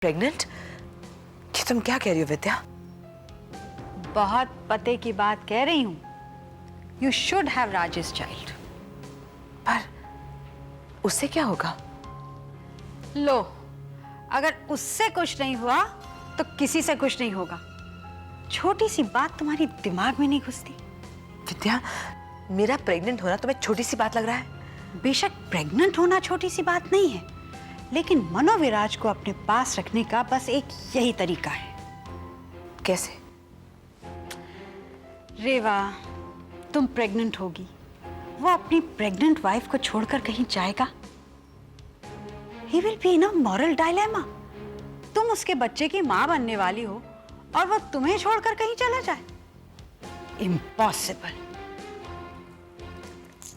Pregnant? ये तुम क्या कह रही हो विद्या? बहुत पते की बात कह रही हूँ। You should have Rajesh child. पर उससे क्या होगा? लो, अगर उससे कुछ नहीं हुआ तो किसी से कुछ नहीं होगा। छोटी सी बात तुम्हारी दिमाग में नहीं घुसती? विद्या, मेरा प्रेग्नेंट होना तुम्हें छोटी सी बात लग रहा है? बेशक प्रेग्नेंट होना छोटी सी बात नहीं है, लेकिन मनोविराज को अपने पास रखने का बस एक यही तरीका है। कैसे? रेवा, तुम प्रेग्नेंट होगी, वो अपनी प्रेग्नेंट वाइफ को छोड़कर कहीं जाएगा? He will be in a moral dilemma। तुम उसके बच्चे की मां बनने वाली हो और वो तुम्हें छोड़कर कहीं चला जाए? Impossible।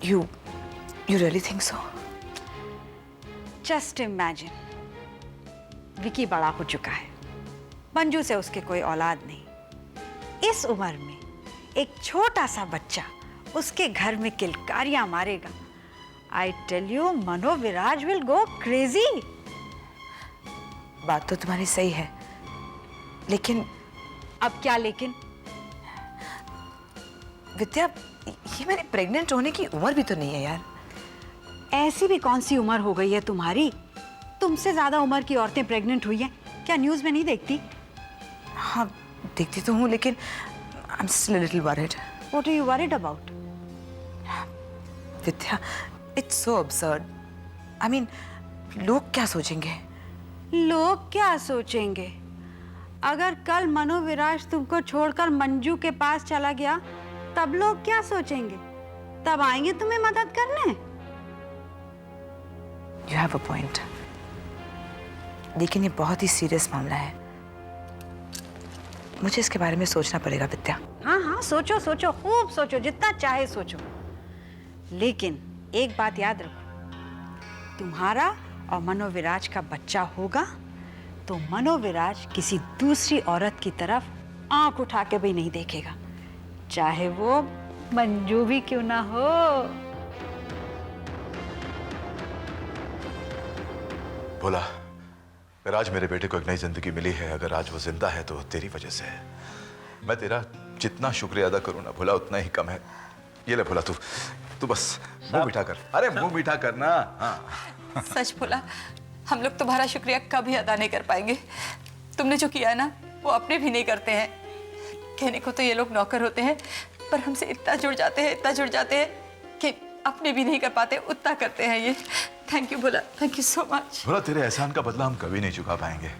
You really think so? Just imagine, Vicky बड़ा हो चुका है, मंजू से उसके कोई औलाद नहीं। इस उम्र में एक छोटा सा बच्चा उसके घर में किलकारियां मारेगा। I tell you, मनोविराज will go crazy। बात तो तुम्हारी सही है, लेकिन अब क्या लेकिन? विद्या, ये मेरी प्रेग्नेंट होने की उम्र भी तो नहीं है यार। ऐसी भी कौन सी उम्र हो गई है तुम्हारी? तुमसे ज्यादा उम्र की औरतें प्रेग्नेंट हुई हैं, क्या न्यूज़ में नहीं देखती? हाँ, देखती तो हूँ, लेकिन I'm still a little worried। What are you worried about? Vidya, it's so absurd। I mean, लोग क्या सोचेंगे? लोग क्या सोचेंगे? अगर कल मनोविराज तुमको छोड़कर मंजू के पास चला गया, तब लोग क्या सोचेंगे? तब आएंगे तुम्हें मदद करने। You have a point। लेकिन ये बहुत ही सीरियस मामला है, मुझे इसके बारे में सोचना पड़ेगा विद्या। हाँ हाँ, सोचो सोचो, खूब सोचो, जितना चाहे सोचो। लेकिन एक बात याद रखो, तुम्हारा और मनोविराज का बच्चा होगा तो मनोविराज किसी दूसरी औरत की तरफ आंख उठा के भी नहीं देखेगा, चाहे वो मंजू भी क्यों ना हो। बोला, अगर आज मेरे बेटे को एक नई जिंदगी मिली है, अगर आज वो जिंदा है तो तेरी वजह से है। मैं तेरा जितना शुक्रिया अदा करूं ना भोला, उतना ही कम है। ये ले भोला, तू बस मुंह मीठा कर। अरे मुंह मीठा करना। हाँ। सच बोला, हम लोग तुम्हारा शुक्रिया कभी अदा नहीं कर पाएंगे। तुमने जो किया है ना, वो अपने भी नहीं करते हैं। कहने को तो ये लोग नौकर होते हैं, पर हमसे इतना जुड़ जाते हैं कि अपने भी नहीं कर पाते, उतना करते हैं ये। Thank you Bhola, thank you so much. Bhola, तेरे एहसान का बदला हम कभी नहीं चुका पाएंगे,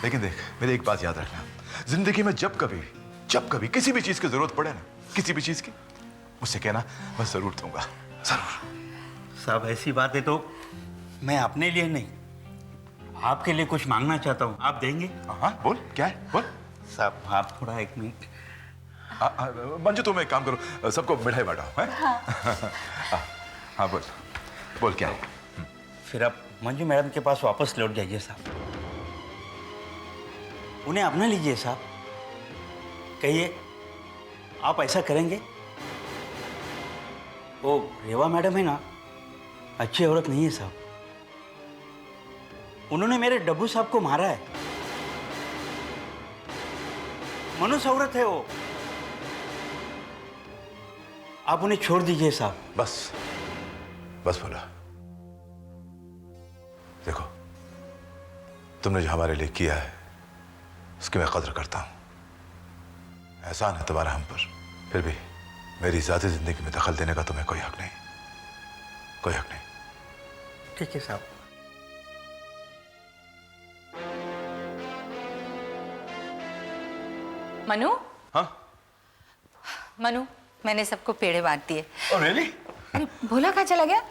लेकिन देख, मेरी एक बात याद रखना, जिंदगी में जब कभी किसी भी चीज की जरूरत पड़े ना, किसी भी चीज की, मुझसे कहना, मैं जरूर दूंगा, जरूर। साहब, ऐसी बात है तो मैं अपने लिए नहीं, आपके लिए कुछ मांगना चाहता हूँ, आप देंगे? हाँ, बोल, क्या है, बोल। साहब, आप थोड़ा एक मिनट। मंजू, तुम एक काम करो, सबको मिठाई बांटाओ, हैं? हाँ, बोल क्या है? फिर आप मंजू मैडम के पास वापस लौट जाइए साहब, उन्हें अपना लीजिए साहब। कहिए, आप ऐसा करेंगे? वो रेवा मैडम है ना, अच्छी औरत नहीं है साहब, उन्होंने मेरे डब्बू साहब को मारा है। मनुष्य औरत है वो, आप उन्हें छोड़ दीजिए साहब। बस बोला, देखो, तुमने जो हमारे लिए किया है उसकी मैं कदर करता हूं, एहसान है तुम्हारा हम पर, फिर भी मेरी ज़ाती जिंदगी में दखल देने का तुम्हें कोई हक नहीं, कोई हक नहीं। ठीक है साहब। मनु? हाँ? मनु, मैंने सबको पेड़े बांट दिए। Oh, really? अरे भोला कहाँ चला गया?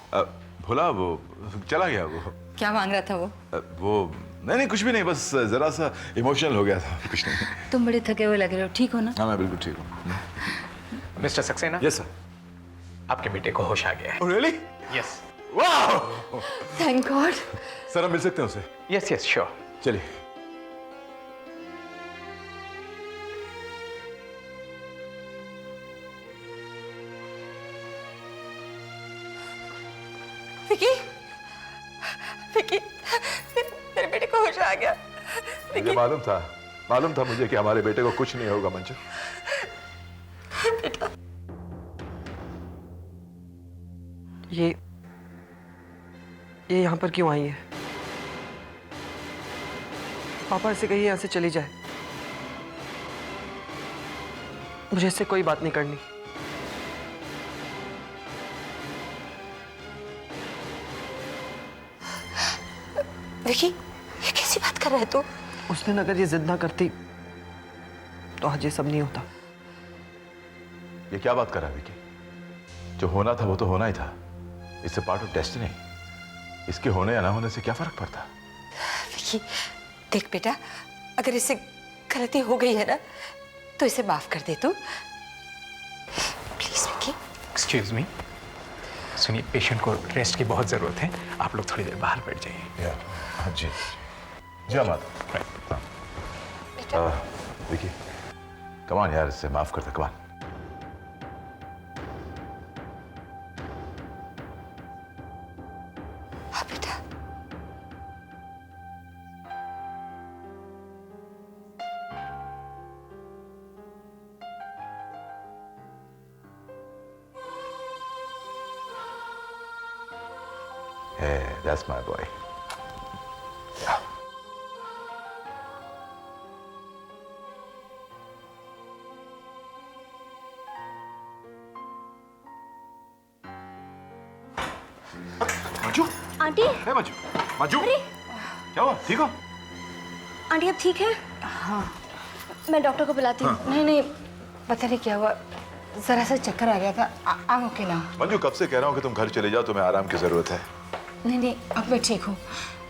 भोला वो चला गया। वो क्या मांग रहा था वो? नहीं कुछ भी नहीं, बस जरा सा इमोशनल हो गया था, कुछ नहीं। तुम बड़े थके हुए लग रहे हो, ठीक हो ना? हाँ, मैं बिल्कुल ठीक हूँ। मिस्टर सक्सेना? Yes sir. आपके बेटे को होश आ गया है। Oh, really? यस। वाह! Thank God. सर, हम मिल सकते हैं उसे? Yes yes sure. चलिए। विकी, विकी, मेरे बेटे को होश आ गया। मुझे मालूम था मुझे कि हमारे बेटे को कुछ नहीं होगा मंजू। ये यहाँ पर क्यों आई है? पापा ऐसे कहिए यहाँ से चली जाए, मुझे इससे कोई बात नहीं करनी। विकी, ये कैसी बात कर रहा है तू? उस दिन अगर ये जिद ना करती तो आज ये सब नहीं होता। ये क्या बात कर रहा है विकी? जो होना था वो तो होना ही था। इससे पार्ट ऑफ डेस्टिनी। इसके होने या ना होने से क्या फर्क पड़ता? विकी, देख बेटा, अगर इससे गलती हो गई है ना तो इसे माफ कर दे तू, प्लीज विकी। एक्सक्यूज मी, सुनिए, पेशेंट को रेस्ट की बहुत ज़रूरत है, आप लोग थोड़ी देर बाहर बैठ जाइए। जी जी माता। विकी कमान यार, इससे माफ कर दे, कमान। हाँ बेटा। Hey, that's my boy. Yeah. Manju, aunty, है मंजू, मंजू, क्या हुआ? ठीक हो? आंटी अब ठीक है? हाँ, मैं डॉक्टर को बुलाती हूँ। नहीं नहीं, पता नहीं क्या हुआ, जरा सा चक्कर आ गया था। I'm okay now। मंजू कब से कह रहा हूँ कि तुम घर चले जाओ, तुम्हें आराम की जरूरत है। नहीं नहीं, अब मैं ठीक हूँ,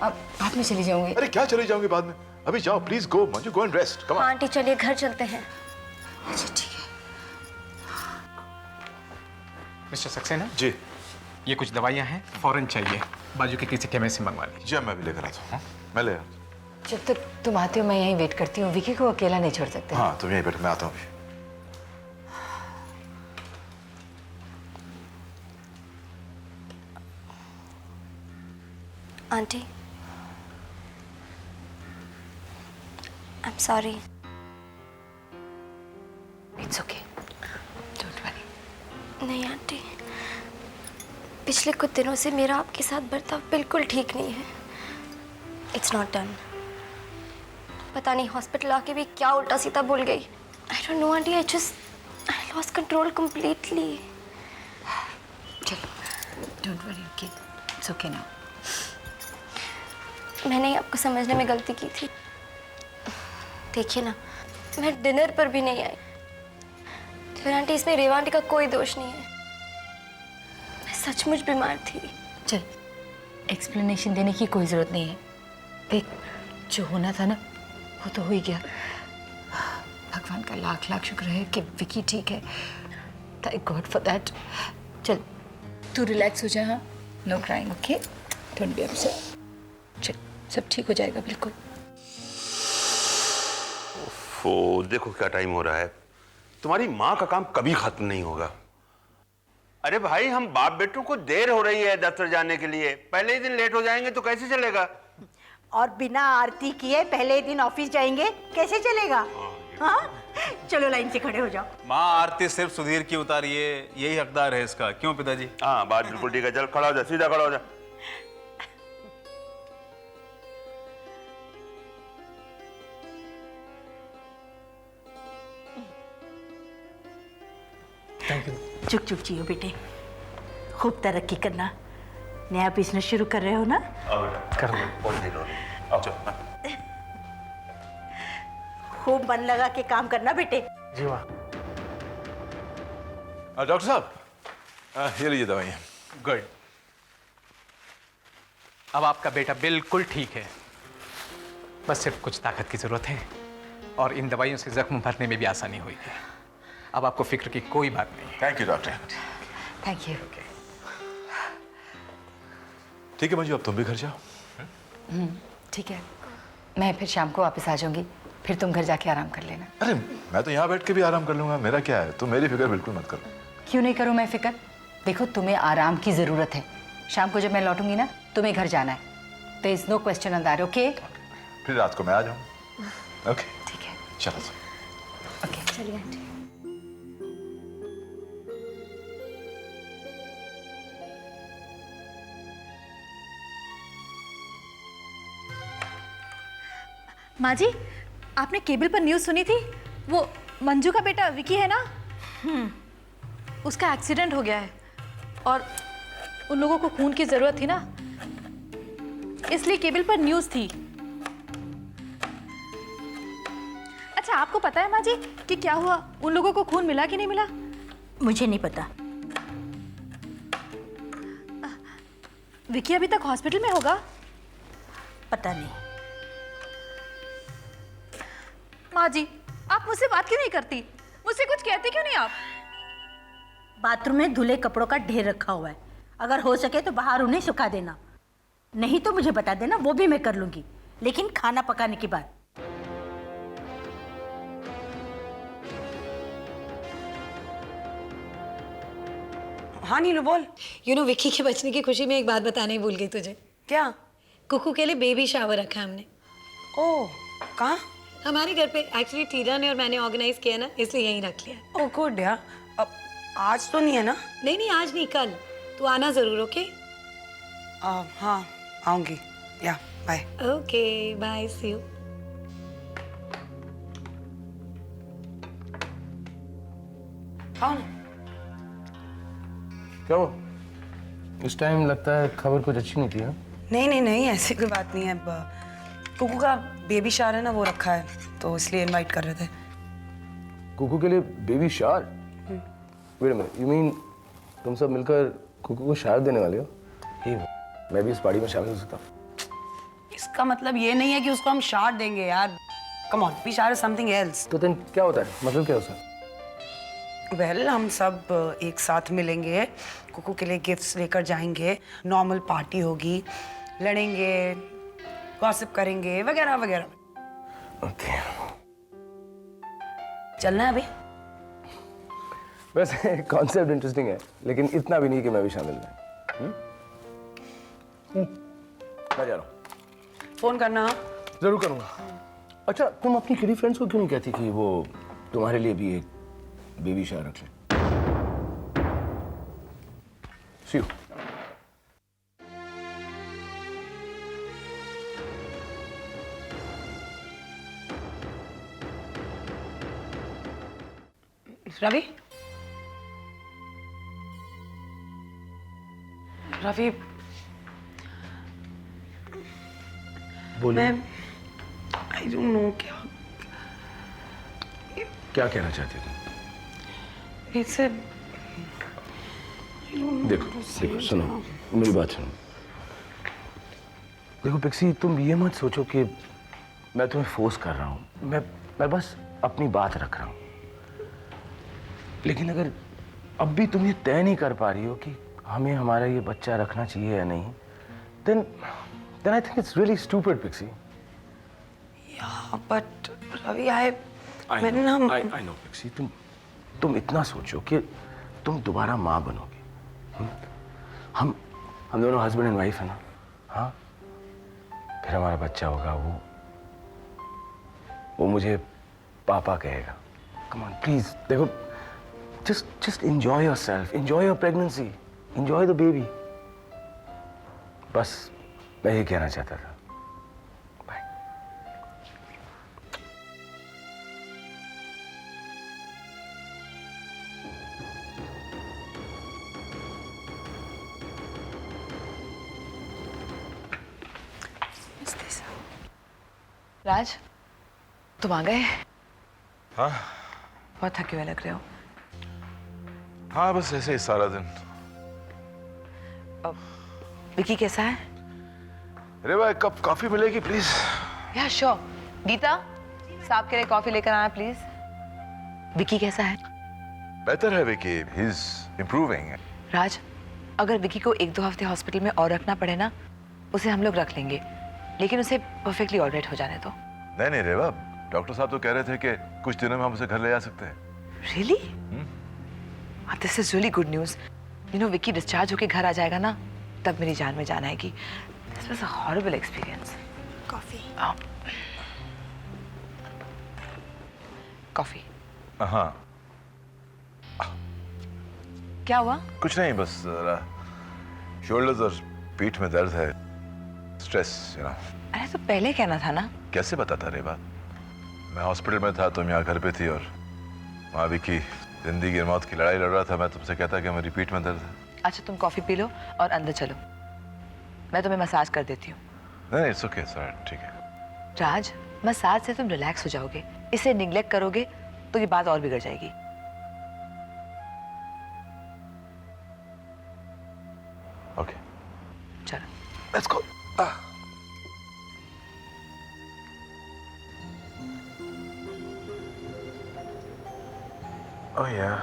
अब बाद में चली जाऊंगी। अरे क्या चले जाओगे बाद में? अभी जाओ, please go Manju, go and rest, come हाँ ऑन। आंटी चलिए घर चलते हैं। अच्छा ठीक है। मिस्टर सक्सेना, जी ये कुछ दवाइयाँ हैं, फौरन चाहिए, बाजू के किसी केमिस्ट से मंगवा लीजिए। जी मैं भी लेकर आता हूँ। मैं ले आता हूँ। जब तक तुम आते हो मैं यहीं वेट करती हूँ, विकी को अकेला नहीं छोड़ सकते। हाँ तुम यहीं बैठो, मैं आता हूँ अभी। Aunty I am sorry. It's okay, don't worry. नहीं आंटी, पिछले कुछ दिनों से मेरा आपके साथ बर्ताव बिल्कुल ठीक नहीं है। It's not done. पता नहीं हॉस्पिटल आके भी क्या उल्टा सीधा बोल गई। I don't know aunty, I lost control completely. चलो, don't worry, okay, it's okay now. मैंने आपको समझने में गलती की थी। देखिए ना, मैं डिनर पर भी नहीं आई। फिर आंटी इसमें रेवा आंटी का कोई दोष नहीं है। मैं सचमुच बीमार थी। चल, एक्सप्लेनेशन देने की कोई ज़रूरत नहीं है। देख, जो होना था ना वो तो हो ही गया। भगवान का लाख लाख शुक्र है कि विकी ठीक है। Thank God for that. चल, तू रिलैक्स हो जा। हाँ, no crying, okay, don't be upset. चल, सब ठीक हो जाएगा बिल्कुल। ओ, देखो क्या टाइम हो रहा है। तुम्हारी माँ का काम कभी खत्म नहीं होगा। अरे भाई, हम बाप बेटों को देर हो रही है दफ्तर जाने के लिए, पहले ही दिन लेट हो जाएंगे तो कैसे चलेगा? और बिना आरती किए पहले दिन ऑफिस जाएंगे, कैसे चलेगा? हाँ, चलो लाइन से खड़े हो जाओ। माँ, आरती सिर्फ सुधीर की उतारिए, यही हकदार है इसका। क्यों पिताजी? हाँ, बात बिल्कुल ठीक है। चल खड़ा हो जा, सीधा खड़ा हो जा। Thank you. चुप चुप जियो बेटे, खूब तरक्की करना। नया बिजनेस शुरू कर रहे हो ना? कर लो। बहुत देर हो रही है। आओ। खूब मन लगा के काम करना बेटे। जी वाह। डॉक्टर साहब, ये लीजिए दवाइयाँ। गुड। अब आपका बेटा बिल्कुल ठीक है, बस सिर्फ कुछ ताकत की जरूरत है और इन दवाइयों से जख्म भरने में भी आसानी होगी। अब आपको फिक्र की कोई बात नहीं। Thank you doctor. Thank you. ठीक है मंजू, अब तुम भी घर जाओ। ठीक है, मैं फिर शाम को वापस आ जाऊंगी, फिर तुम घर जाके आराम कर लेना। अरे मैं तो यहाँ बैठ के भी आराम कर लूंगा, मेरा क्या है, तुम मेरी फिक्र बिल्कुल मत करो। क्यों नहीं करूँ मैं फिक्र? देखो, तुम्हें आराम की ज़रूरत है। शाम को जब मैं लौटूंगी ना, तुम्हें घर जाना है। There is no question on that, okay? फिर रात को मैं आ जाऊँ। ओके ठीक है। चलो सर। ओके चलिए आंटी। माँ जी, आपने केबल पर न्यूज़ सुनी थी? वो मंजू का बेटा विकी है ना, उसका एक्सीडेंट हो गया है और उन लोगों को खून की ज़रूरत थी ना, इसलिए केबल पर न्यूज़ थी। अच्छा, आपको पता है माँ जी कि क्या हुआ? उन लोगों को खून मिला कि नहीं मिला? मुझे नहीं पता। विकी अभी तक हॉस्पिटल में होगा? पता नहीं। माँ जी, आप मुझसे बात क्यों नहीं करती? मुझसे कुछ कहती क्यों नहीं आप? बाथरूम में धुले कपड़ों का ढेर रखा हुआ है, अगर हो सके तो बाहर उन्हें सुखा देना, नहीं तो मुझे बता देना, वो भी मैं कर लूंगी, लेकिन खाना पकाने के बाद। हाँ नीलू बोल। विक्की के बचने की खुशी में एक बात बताने ही भूल गई तुझे। क्या? कुकू के लिए बेबी शावर रखा है हमने। ओह, कहाँ? हमारे घर पे। एक्चुअली टीरा ने और मैंने ऑर्गेनाइज किया ना, इसलिए यहीं रख लिया। ओह गुड यार। अब आज तो नहीं है ना? नहीं आज नहीं, कल तू आना जरूर। ओके? हाँ आऊंगी। या bye. Okay bye, see you. कौन? क्या हो? इस टाइम लगता है खबर कुछ अच्छी नहीं थी। हाँ? नहीं ऐसी कोई बात नहीं है। कुकू का बेबी शावर है ना, वो रखा है, तो इसलिए इनवाइट कर रहे थे। कुकू के लिए baby shower? Wait a minute, you mean तुम सब मिलकर कुकू को शावर देने वाले हो? ही मैं भी इस पार्टी में शामिल हो सकता हूँ। इसका मतलब ये नहीं है कि उसको हम शावर देंगे यार। Come on, baby shower is something else. तो देन क्या होता है? मतलब क्या होता है? वेल, हम सब एक साथ मिलेंगे, कुकू के लिए गिफ्ट्स लेकर जाएंगे, नॉर्मल पार्टी होगी, लड़ेंगे, गॉसिप करेंगे वगैरह वगैरह। ओके। चलना है अभी? वैसे कॉन्सेप्ट इंटरेस्टिंग है, लेकिन इतना भी नहीं कि मैं भी शामिल हूँ। मैं जा रहा हूँ। फोन करना। जरूर करूँगा। अच्छा, तुम अपनी किडी फ्रेंड्स को क्यों नहीं कहती कि वो तुम्हारे लिए भी एक बेबी शावर रख ले? See you. रवि? रवि, बोलिए। मैं आई डोंट नो क्या कहना चाहती हो? इससे देखो सुनो, मेरी बात सुनो। देखो पिक्सी, तुम ये मत सोचो कि मैं तुम्हें फोर्स कर रहा हूँ। मैं बस अपनी बात रख रहा हूँ। लेकिन अगर अब भी तुम ये तय नहीं कर पा रही हो कि हमें हमारा ये बच्चा रखना चाहिए या नहीं, then I think it's really stupid, Pixie. Yeah, but Ravi, I know, Pixie, तुम इतना सोचो कि तुम दोबारा माँ बनोगे। हम दोनों हस्बैंड एंड वाइफ है ना? हाँ, फिर हमारा बच्चा होगा, वो मुझे पापा कहेगा। कम ऑन प्लीज, देखो, just enjoy yourself, enjoy your pregnancy, enjoy the baby। बस मैं ये कहना चाहता था। बाय। राज, तुम आ गए? हाँ बहुत थके हुए लग रहे हो। हाँ, बस ऐसे ही सारा दिन। विकी कैसा है? अरे भाई, कप कॉफी मिलेगी प्लीज? या श्योर। गीता, साहब के लिए कॉफी लेकर आना प्लीज। विकी कैसा है? बेहतर है विकी, ही इज इंप्रूविंग। राज, अगर विकी को 1-2 हफ्ते हॉस्पिटल में और रखना पड़े ना, उसे हम लोग रख लेंगे, लेकिन उसे परफेक्टली ऑलराइट हो जाने दो। नहीं रेवा, डॉक्टर साहब तो कह रहे थे कि कुछ दिनों में हम उसे घर ले जा सकते हैं। Really? This is really good news. Vicky discharge होके घर आ जाएगा ना, तब मेरी जान में जान आएगी। This was a horrible experience. Coffee. Coffee. हाँ, क्या हुआ? कुछ नहीं, बस शोल्डर्स और पीठ में दर्द है, स्ट्रेस, अरे तो पहले कहना था ना। कैसे बताता रे बात? मैं हॉस्पिटल में था, तुम यहाँ घर पे थी, और वहाँ विकी जिंदगी और मौत की लड़ाई लड़ रहा था। मैं तुमसे कहता कि मेरी पीठ में दर्द है। अच्छा तुम कॉफी पी लो और अंदर चलो, मैं तुम्हें मसाज कर देती हूँ। नहीं, इट्स ओके सर, ठीक है। राज, मसाज से तुम रिलैक्स हो जाओगे, इसे निग्लेक्ट करोगे तो ये बात और बिगड़ जाएगी। ओके, चलो लेट्स गो। ओह यार,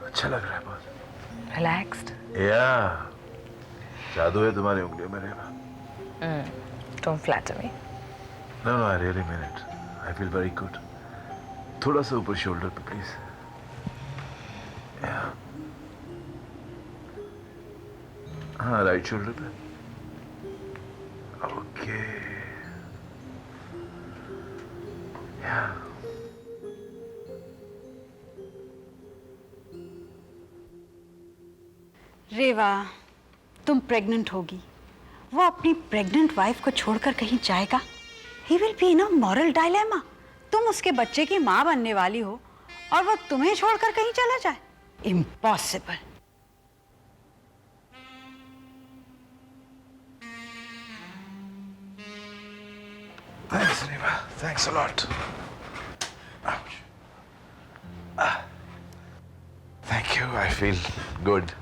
अच्छा लग रहा है बहुत। रिलैक्स्ड? या जादू है तुम्हारी उंगलियों में रेवा। Don't flatter me. No, I really mean it. I feel very good. थोड़ा सा ऊपर शोल्डर पे प्लीज। हाँ, राइट शोल्डर पे। ओके। रेवा, तुम प्रेग्नेंट होगी, वो अपनी प्रेग्नेंट वाइफ को छोड़कर कहीं जाएगा? He will be in a moral dilemma. तुम उसके बच्चे की माँ बनने वाली हो और वो तुम्हें छोड़कर कहीं चला जाए? Impossible. Thanks, Reva. Thanks a lot. Ouch. Thank you. I feel good.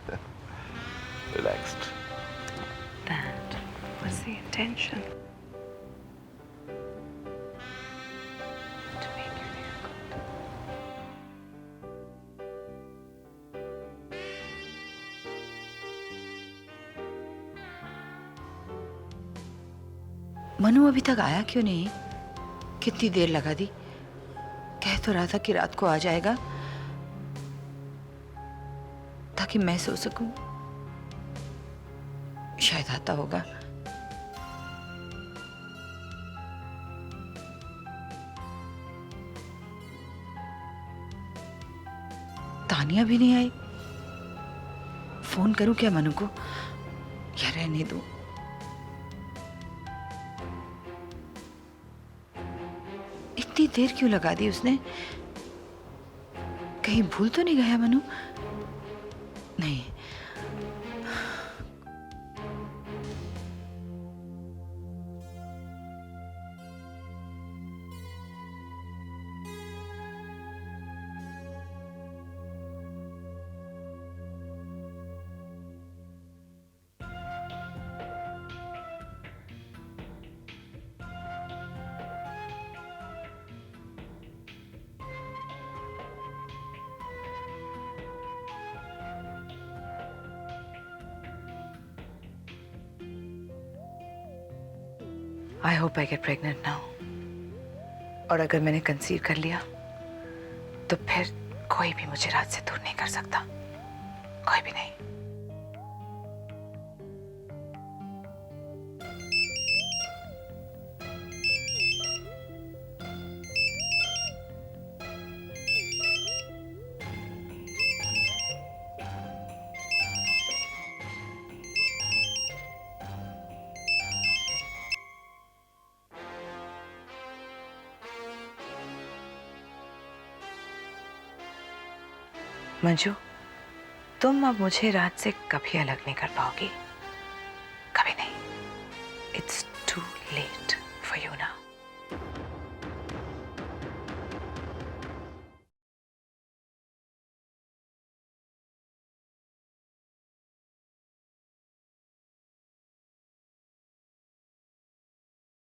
Relaxed. That was the intention. To make you feel good. Manu अभी तक आया क्यों नहीं? कितनी देर लगा दी? कह तो रहा था कि रात को आ जाएगा ताकि मैं सो सकूं। शायद आता होगा। तानिया भी नहीं आई। फोन करूं क्या मनु को या रहने दूं? इतनी देर क्यों लगा दी उसने? कहीं भूल तो नहीं गया मनु? नहीं। I hope I get pregnant now. और अगर मैंने कंसीव कर लिया तो फिर कोई भी मुझे रात से दूर नहीं कर सकता, कोई भी नहीं। मंजू, तुम अब मुझे रात से कभी अलग नहीं कर पाओगी, कभी नहीं। It's too late for you now.